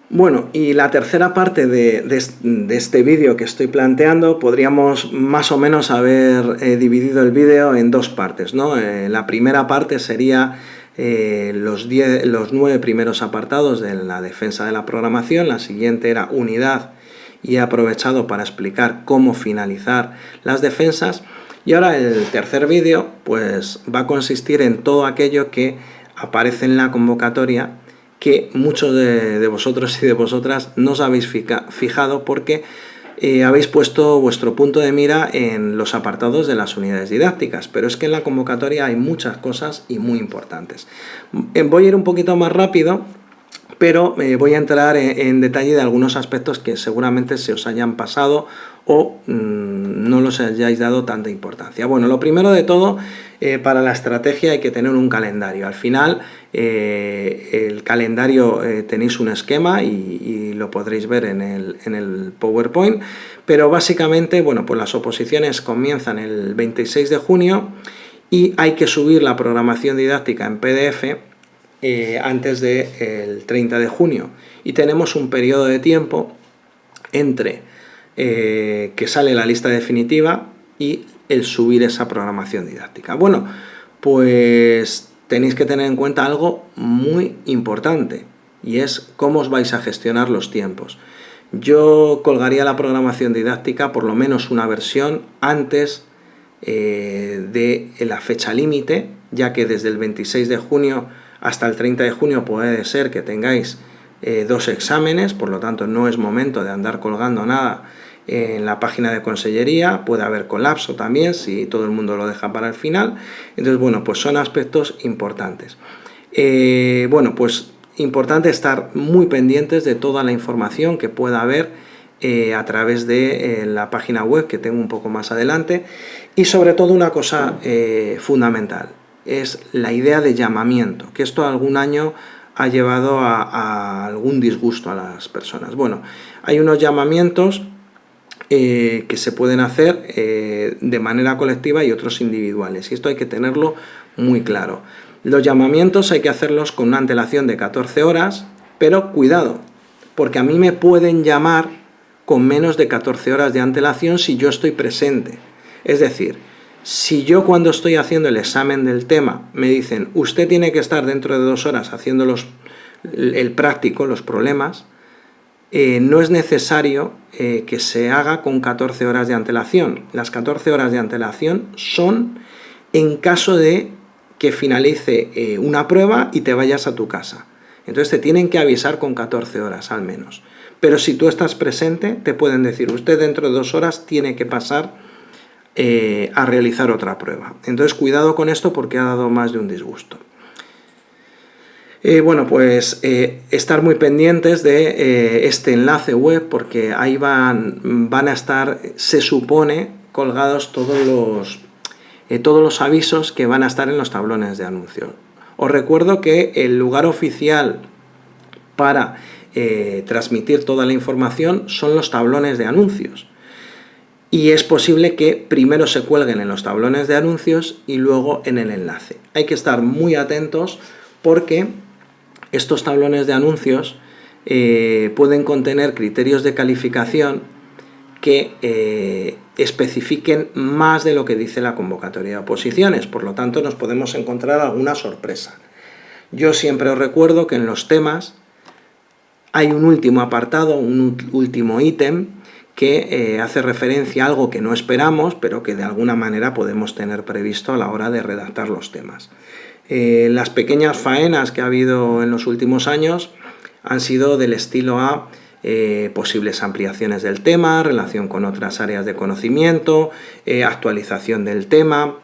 Bueno, y la tercera parte de este vídeo que estoy planteando, podríamos más o menos haber dividido el vídeo en dos partes, ¿no? La primera parte sería los 9 primeros apartados de la defensa de la programación, la siguiente era unidad y he aprovechado para explicar cómo finalizar las defensas, y ahora el tercer vídeo pues va a consistir en todo aquello que aparece en la convocatoria que muchos de vosotros y de vosotras no os habéis fijado porque habéis puesto vuestro punto de mira en los apartados de las unidades didácticas, pero es que en la convocatoria hay muchas cosas y muy importantes. Voy a ir un poquito más rápido, pero voy a entrar en detalle de algunos aspectos que seguramente se os hayan pasado o no los hayáis dado tanta importancia. Bueno, lo primero de todo, para la estrategia hay que tener un calendario. Al final, el calendario tenéis un esquema y lo podréis ver en el PowerPoint, pero básicamente, bueno, pues las oposiciones comienzan el 26 de junio y hay que subir la programación didáctica en PDF antes del 30 de junio y tenemos un periodo de tiempo entre que sale la lista definitiva y el subir esa programación didáctica. Bueno, pues tenéis que tener en cuenta algo muy importante y es cómo os vais a gestionar los tiempos. Yo colgaría la programación didáctica por lo menos una versión antes de la fecha límite, ya que desde el 26 de junio hasta el 30 de junio puede ser que tengáis 2 exámenes, por lo tanto no es momento de andar colgando nada en la página de consellería, puede haber colapso también si todo el mundo lo deja para el final. Entonces, bueno, pues son aspectos importantes. Bueno, pues importante estar muy pendientes de toda la información que pueda haber a través de la página web que tengo un poco más adelante, y sobre todo una cosa fundamental es la idea de llamamiento, que esto algún año ha llevado a algún disgusto a las personas. Bueno, hay unos llamamientos que se pueden hacer de manera colectiva y otros individuales, y esto hay que tenerlo muy claro. Los llamamientos hay que hacerlos con una antelación de 14 horas, pero cuidado, porque a mí me pueden llamar con menos de 14 horas de antelación si yo estoy presente. Es decir, si yo cuando estoy haciendo el examen del tema me dicen usted tiene que estar dentro de 2 horas haciendo el práctico, los problemas, no es necesario que se haga con 14 horas de antelación. Las 14 horas de antelación son en caso de que finalice una prueba y te vayas a tu casa. Entonces te tienen que avisar con 14 horas al menos. Pero si tú estás presente, te pueden decir usted dentro de 2 horas tiene que pasar a realizar otra prueba. Entonces cuidado con esto porque ha dado más de un disgusto. Bueno, pues estar muy pendientes de este enlace web porque ahí van a estar, se supone, colgados todos los avisos que van a estar en los tablones de anuncios. Os recuerdo que el lugar oficial para transmitir toda la información son los tablones de anuncios. Y es posible que primero se cuelguen en los tablones de anuncios y luego en el enlace. Hay que estar muy atentos porque estos tablones de anuncios pueden contener criterios de calificación que especifiquen más de lo que dice la convocatoria de oposiciones. Por lo tanto, nos podemos encontrar alguna sorpresa. Yo siempre os recuerdo que en los temas hay un último apartado, un último ítem, que hace referencia a algo que no esperamos, pero que de alguna manera podemos tener previsto a la hora de redactar los temas. Las pequeñas faenas que ha habido en los últimos años han sido del estilo a posibles ampliaciones del tema, relación con otras áreas de conocimiento, actualización del tema,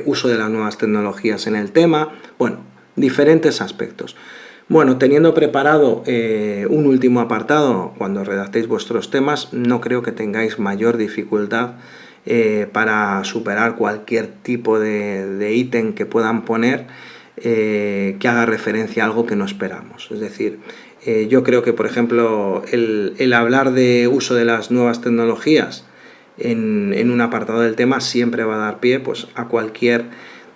uso de las nuevas tecnologías en el tema, bueno, diferentes aspectos. Bueno, teniendo preparado un último apartado cuando redactéis vuestros temas, no creo que tengáis mayor dificultad para superar cualquier tipo de ítem que puedan poner que haga referencia a algo que no esperamos. Es decir, yo creo que, por ejemplo, el hablar de uso de las nuevas tecnologías en un apartado del tema siempre va a dar pie pues, a cualquier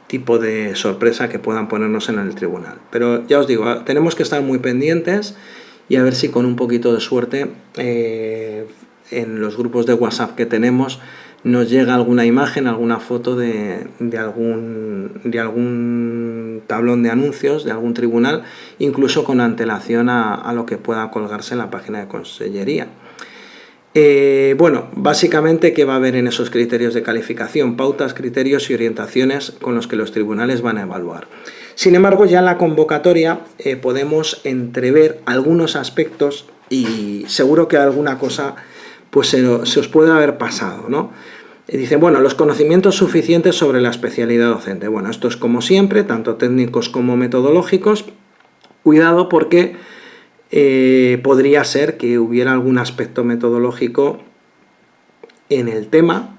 tipo de sorpresa que puedan ponernos en el tribunal. Pero ya os digo, tenemos que estar muy pendientes y a ver si con un poquito de suerte en los grupos de WhatsApp que tenemos nos llega alguna imagen, alguna foto de algún tablón de anuncios, de algún tribunal, incluso con antelación a lo que pueda colgarse en la página de Consellería. Bueno, básicamente, ¿qué va a haber en esos criterios de calificación? Pautas, criterios y orientaciones con los que los tribunales van a evaluar. Sin embargo, ya en la convocatoria podemos entrever algunos aspectos y seguro que alguna cosa pues se os puede haber pasado, ¿no? Dicen, bueno, los conocimientos suficientes sobre la especialidad docente. Bueno, esto es como siempre, tanto técnicos como metodológicos. Cuidado porque podría ser que hubiera algún aspecto metodológico en el tema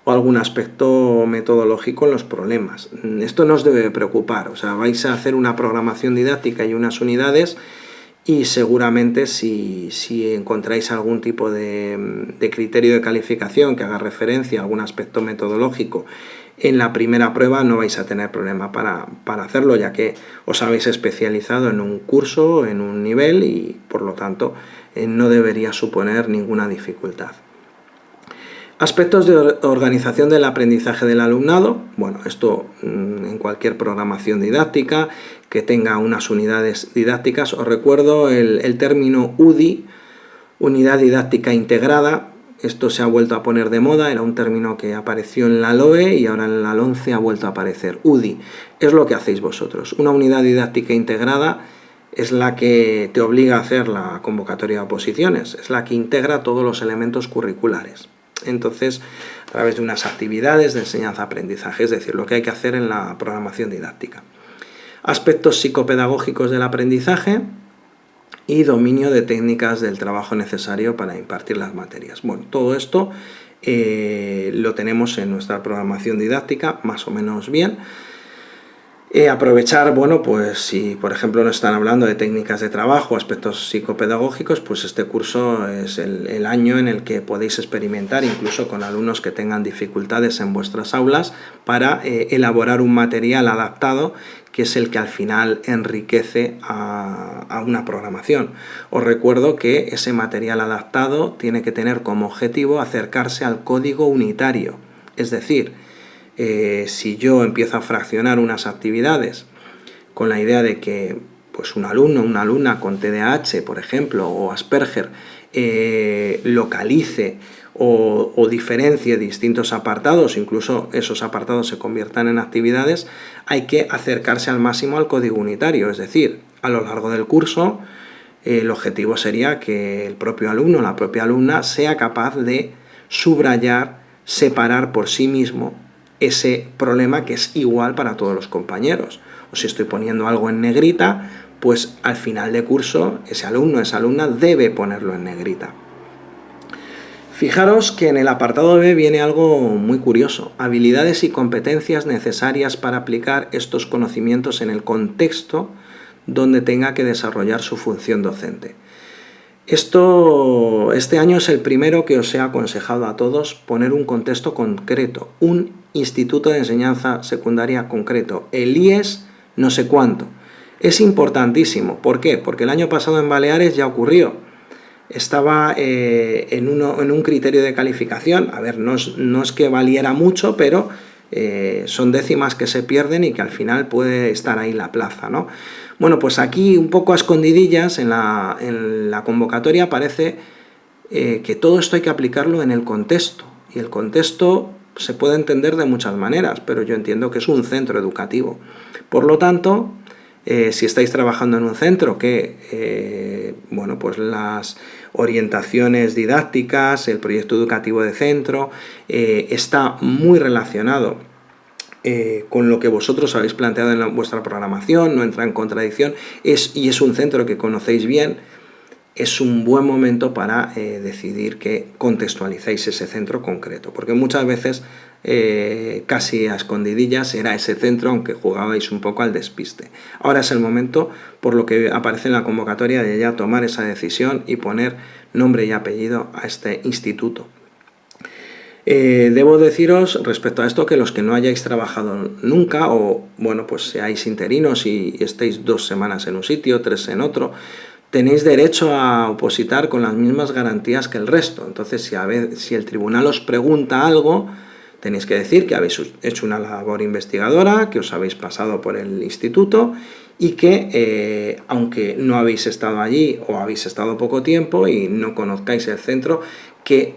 o algún aspecto metodológico en los problemas. Esto no os debe preocupar, o sea, vais a hacer una programación didáctica y unas unidades y seguramente si encontráis algún tipo de criterio de calificación que haga referencia a algún aspecto metodológico en la primera prueba, no vais a tener problema para hacerlo, ya que os habéis especializado en un curso, en un nivel y por lo tanto no debería suponer ninguna dificultad. Aspectos de organización del aprendizaje del alumnado. Bueno, esto en cualquier programación didáctica que tenga unas unidades didácticas. Os recuerdo el término UDI, Unidad Didáctica Integrada. Esto se ha vuelto a poner de moda, era un término que apareció en la LOE y ahora en la LOMCE ha vuelto a aparecer. UDI es lo que hacéis vosotros. Una unidad didáctica integrada es la que te obliga a hacer la convocatoria de oposiciones, es la que integra todos los elementos curriculares. Entonces, a través de unas actividades de enseñanza-aprendizaje, es decir, lo que hay que hacer en la programación didáctica. Aspectos psicopedagógicos del aprendizaje y dominio de técnicas del trabajo necesario para impartir las materias. Bueno, todo esto lo tenemos en nuestra programación didáctica más o menos bien. Aprovechar, bueno, pues si por ejemplo nos están hablando de técnicas de trabajo, aspectos psicopedagógicos, pues este curso es el año en el que podéis experimentar, incluso con alumnos que tengan dificultades en vuestras aulas, para elaborar un material adaptado que es el que al final enriquece a una programación. Os recuerdo que ese material adaptado tiene que tener como objetivo acercarse al código unitario, es decir, si yo empiezo a fraccionar unas actividades con la idea de que pues un alumno, una alumna con TDAH, por ejemplo, o Asperger, localice o diferencie distintos apartados, incluso esos apartados se conviertan en actividades, hay que acercarse al máximo al código unitario, es decir, a lo largo del curso el objetivo sería que el propio alumno o la propia alumna sea capaz de subrayar, separar por sí mismo ese problema que es igual para todos los compañeros. O si estoy poniendo algo en negrita, pues al final de curso ese alumno, esa alumna debe ponerlo en negrita. Fijaros que en el apartado B viene algo muy curioso, habilidades y competencias necesarias para aplicar estos conocimientos en el contexto donde tenga que desarrollar su función docente. Este año es el primero que os he aconsejado a todos poner un contexto concreto, un instituto de enseñanza secundaria concreto, el IES no sé cuánto. Es importantísimo. ¿Por qué? Porque el año pasado en Baleares ya ocurrió. Estaba en un criterio de calificación, a ver, no es que valiera mucho, pero son décimas que se pierden y que al final puede estar ahí la plaza, ¿no? Bueno, pues aquí un poco a escondidillas en la convocatoria parece que todo esto hay que aplicarlo en el contexto, y el contexto se puede entender de muchas maneras, pero yo entiendo que es un centro educativo. Por lo tanto, si estáis trabajando en un centro que, bueno, pues las orientaciones didácticas, el proyecto educativo de centro, está muy relacionado con lo que vosotros habéis planteado en vuestra programación, no entra en contradicción, y es un centro que conocéis bien, es un buen momento para decidir que contextualicéis ese centro concreto, porque muchas veces casi a escondidillas era ese centro, aunque jugabais un poco al despiste. Ahora es el momento, por lo que aparece en la convocatoria, de ya tomar esa decisión y poner nombre y apellido a este instituto. Debo deciros respecto a esto que los que no hayáis trabajado nunca, o bueno, pues seáis interinos y estéis 2 semanas en un sitio, 3 en otro, tenéis derecho a opositar con las mismas garantías que el resto. Entonces, si el tribunal os pregunta algo, tenéis que decir que habéis hecho una labor investigadora, que os habéis pasado por el instituto y que, aunque no habéis estado allí o habéis estado poco tiempo y no conozcáis el centro, que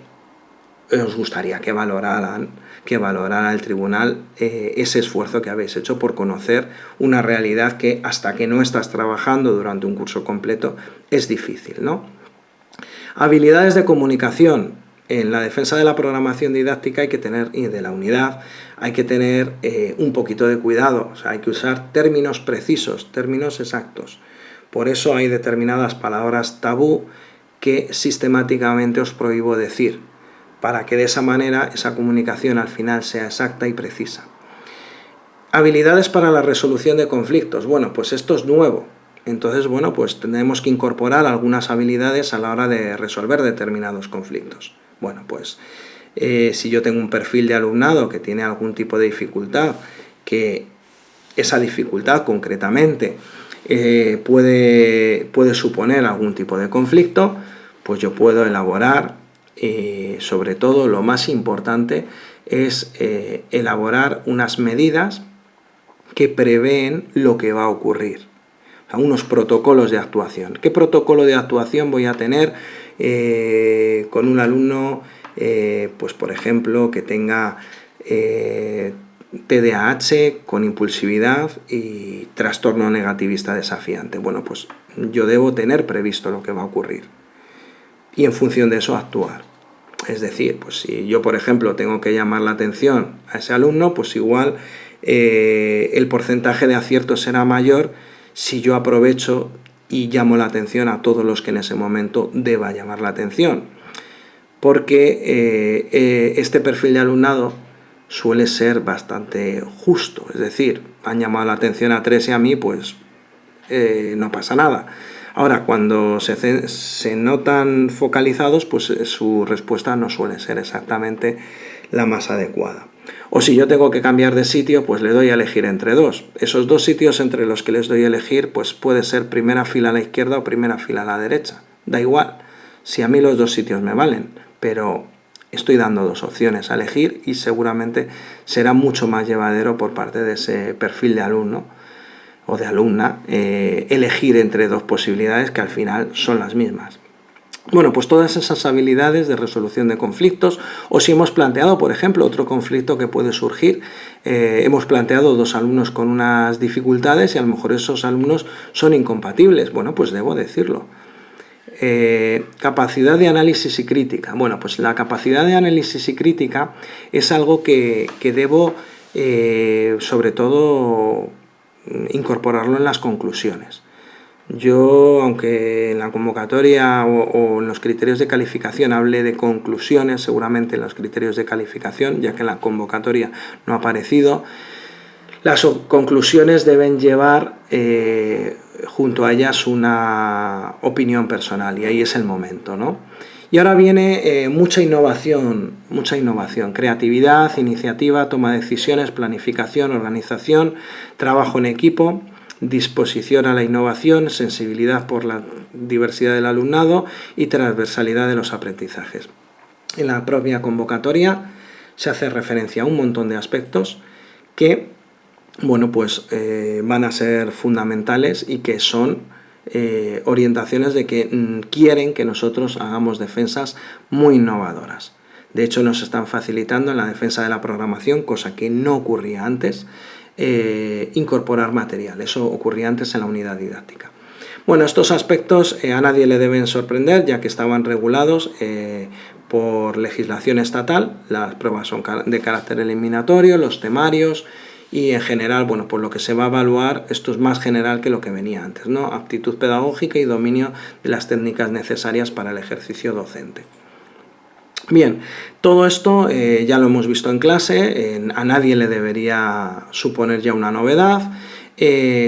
os gustaría que valorara el tribunal ese esfuerzo que habéis hecho por conocer una realidad que hasta que no estás trabajando durante un curso completo es difícil, ¿no? Habilidades de comunicación. En la defensa de la programación didáctica hay que tener, y de la unidad, hay que tener un poquito de cuidado. O sea, hay que usar términos precisos, términos exactos. Por eso hay determinadas palabras tabú que sistemáticamente os prohíbo decir, para que de esa manera esa comunicación al final sea exacta y precisa. Habilidades para la resolución de conflictos. Bueno, pues esto es nuevo. Entonces, bueno, pues tenemos que incorporar algunas habilidades a la hora de resolver determinados conflictos. Bueno, pues si yo tengo un perfil de alumnado que tiene algún tipo de dificultad, que esa dificultad concretamente puede suponer algún tipo de conflicto, pues yo puedo elaborar, sobre todo lo más importante es elaborar unas medidas que prevén lo que va a ocurrir. O sea, unos protocolos de actuación. ¿Qué protocolo de actuación voy a tener con un alumno, pues por ejemplo, que tenga TDAH con impulsividad y trastorno negativista desafiante? Bueno, pues yo debo tener previsto lo que va a ocurrir y en función de eso actuar. Es decir, pues si yo, por ejemplo, tengo que llamar la atención a ese alumno, pues igual el porcentaje de acierto será mayor si yo aprovecho y llamo la atención a todos los que en ese momento deba llamar la atención. Porque este perfil de alumnado suele ser bastante justo, es decir, han llamado la atención a 3 y a mí, pues no pasa nada. Ahora, cuando se notan focalizados, pues su respuesta no suele ser exactamente la más adecuada. O si yo tengo que cambiar de sitio, pues le doy a elegir entre dos. Esos dos sitios entre los que les doy a elegir, pues puede ser primera fila a la izquierda o primera fila a la derecha. Da igual, si a mí los dos sitios me valen, pero estoy dando dos opciones a elegir y seguramente será mucho más llevadero por parte de ese perfil de alumno o de alumna elegir entre dos posibilidades que al final son las mismas. Bueno, pues todas esas habilidades de resolución de conflictos, o si hemos planteado, por ejemplo, otro conflicto que puede surgir, hemos planteado dos alumnos con unas dificultades y a lo mejor esos alumnos son incompatibles. Bueno, pues debo decirlo. Capacidad de análisis y crítica. Bueno, pues la capacidad de análisis y crítica es algo que debo, sobre todo, incorporarlo en las conclusiones. Yo, aunque en la convocatoria o en los criterios de calificación hable de conclusiones, seguramente en los criterios de calificación, ya que en la convocatoria no ha aparecido, las conclusiones deben llevar junto a ellas una opinión personal y ahí es el momento, ¿no? Y ahora viene mucha innovación, creatividad, iniciativa, toma de decisiones, planificación, organización, trabajo en equipo, disposición a la innovación, sensibilidad por la diversidad del alumnado y transversalidad de los aprendizajes. En la propia convocatoria se hace referencia a un montón de aspectos que, bueno, pues van a ser fundamentales y que son orientaciones de que quieren que nosotros hagamos defensas muy innovadoras. De hecho, nos están facilitando en la defensa de la programación, cosa que no ocurría antes, incorporar material. Eso ocurría antes en la unidad didáctica. Bueno, estos aspectos a nadie le deben sorprender, ya que estaban regulados por legislación estatal. Las pruebas son de carácter eliminatorio, los temarios y en general, bueno, pues lo que se va a evaluar, esto es más general que lo que venía antes, ¿no? Aptitud pedagógica y dominio de las técnicas necesarias para el ejercicio docente. Bien, todo esto ya lo hemos visto en clase, a nadie le debería suponer ya una novedad.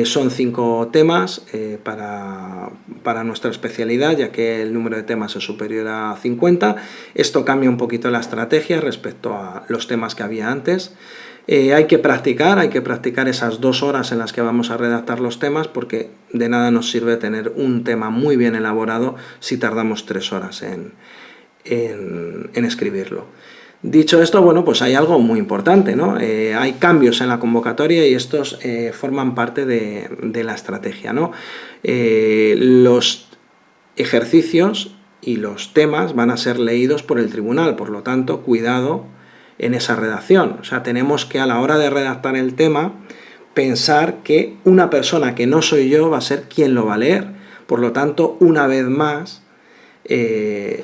Son 5 temas para nuestra especialidad, ya que el número de temas es superior a 50. Esto cambia un poquito la estrategia respecto a los temas que había antes. Hay que practicar esas 2 horas en las que vamos a redactar los temas, porque de nada nos sirve tener un tema muy bien elaborado si tardamos 3 horas en escribirlo. Dicho esto, bueno, pues hay algo muy importante, ¿no? Hay cambios en la convocatoria y estos forman parte de la estrategia, ¿no? Los ejercicios y los temas van a ser leídos por el tribunal, por lo tanto, cuidado en esa redacción. O sea, tenemos que, a la hora de redactar el tema, pensar que una persona que no soy yo va a ser quien lo va a leer. Por lo tanto, una vez más,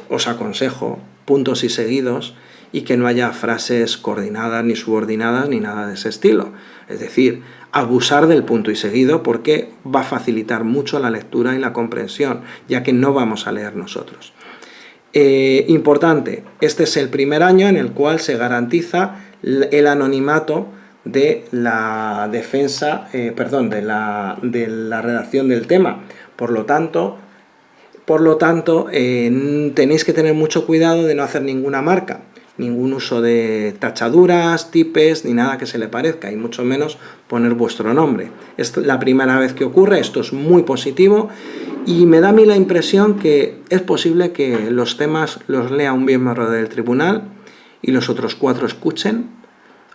os aconsejo puntos y seguidos y que no haya frases coordinadas ni subordinadas ni nada de ese estilo. Es decir, abusar del punto y seguido, porque va a facilitar mucho la lectura y la comprensión, ya que no vamos a leer nosotros. Importante, este es el primer año en el cual se garantiza el anonimato de la defensa, de la redacción del tema. Por lo tanto, tenéis que tener mucho cuidado de no hacer ninguna marca, ningún uso de tachaduras, tipes, ni nada que se le parezca, y mucho menos poner vuestro nombre. Es la primera vez que ocurre, esto es muy positivo, y me da a mí la impresión que es posible que los temas los lea un miembro del tribunal y los otros 4 escuchen,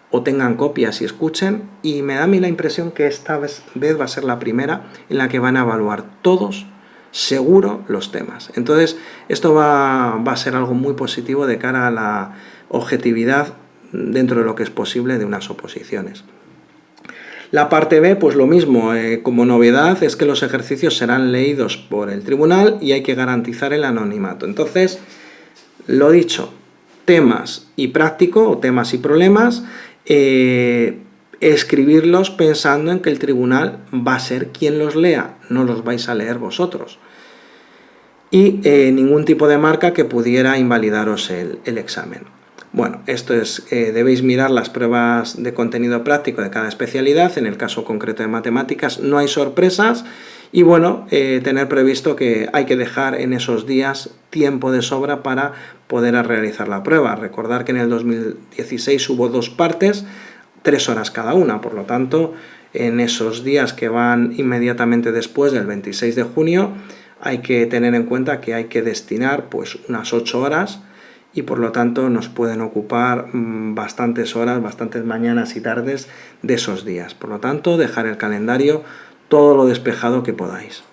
o tengan copias y escuchen, y me da a mí la impresión que esta vez va a ser la primera en la que van a evaluar todos seguro los temas. Entonces, esto va a ser algo muy positivo de cara a la objetividad dentro de lo que es posible de unas oposiciones. La parte B, pues lo mismo, como novedad es que los ejercicios serán leídos por el tribunal y hay que garantizar el anonimato. Entonces, lo dicho, temas y práctico, o temas y problemas, escribirlos pensando en que el tribunal va a ser quien los lea, no los vais a leer vosotros. Y ningún tipo de marca que pudiera invalidaros el examen. Bueno, esto es, debéis mirar las pruebas de contenido práctico de cada especialidad. En el caso concreto de matemáticas no hay sorpresas, y bueno, tener previsto que hay que dejar en esos días tiempo de sobra para poder realizar la prueba. Recordar que en el 2016 hubo 2 partes, 3 horas cada una, por lo tanto, en esos días que van inmediatamente después del 26 de junio, hay que tener en cuenta que hay que destinar pues unas 8 horas, y por lo tanto nos pueden ocupar bastantes horas, bastantes mañanas y tardes de esos días. Por lo tanto, dejar el calendario todo lo despejado que podáis.